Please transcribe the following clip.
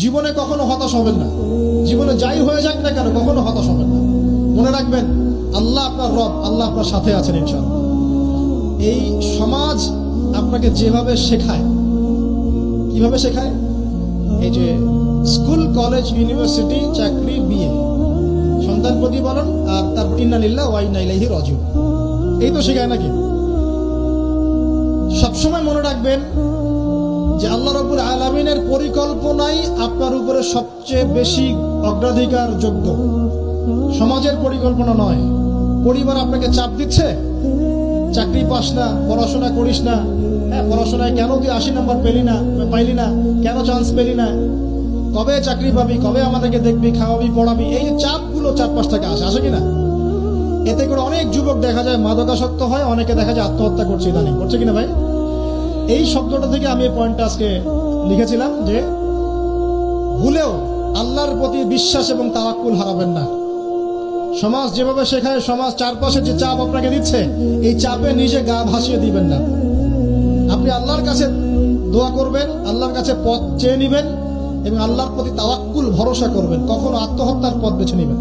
জীবনে কখনো হতাশ হবেন না। জীবনে যাই হয়ে যাক না কেন কখনো হতাশ হবেন না। মনে রাখবেন আল্লাহ আপনার রব, আল্লাহ আপনার সাথে আছেন ইনশাআল্লাহ। এই সমাজ আপনাকে যেভাবে শেখায়, কিভাবে শেখায়, এই যে স্কুল, কলেজ, ইউনিভার্সিটি, চাকরি, বিয়ে, সন্তান প্রতিপালন, আর তারপর ইন্না লিল্লাহি ওয়া ইন্না ইলাইহি রাজিউন, এই তো শেখায় নাকি? সবসময় মনে রাখবেন যে আল্লাহ রাব্বুল আলামিনের পরিকল্পনাই আপনার উপরে সবচেয়ে বেশি অগ্রাধিকার যোগ্য, সমাজের পরিকল্পনা নয়। পরিবার আপনাকে চাপ দিচ্ছে, চাকরি পাস না, পড়াশোনা করিস না, হ্যাঁ পড়াশোনায় কেন তুই 80 নম্বর পাইলি না, কেন চান্স পেলি না, কবে চাকরি পাবি, কবে আমাদেরকে দেখবি, খাওয়াবি, পড়াবি, এই যে চাপগুলো চারপাশ থেকে আসে কিনা, এতে করে অনেক যুবক দেখা যায় মাদকাসক্ত হয়, অনেকে দেখা যায় আত্মহত্যা করছে, ইদানিং করছে কিনা ভাই? এই শব্দটা থেকে আমি এই পয়েন্টটা আজকে লিখেছিলাম যে ভুলেও আল্লাহর প্রতি বিশ্বাস এবং তাওয়াক্কুল হারাবেন না। সমাজ যেভাবে শেখায়, সমাজ চারপাশে যে চাপ আপনাকে দিচ্ছে, এই চাপে নিজে গা ভাসিয়ে দিবেন না। আপনি আল্লাহর কাছে দোয়া করবেন, আল্লাহর কাছে পথ চেয়ে নিবেন এবং আল্লাহর প্রতি তাওয়াক্কুল ভরসা করবেন, কখনো আত্মহত্যার পথ বেছে নিবেন।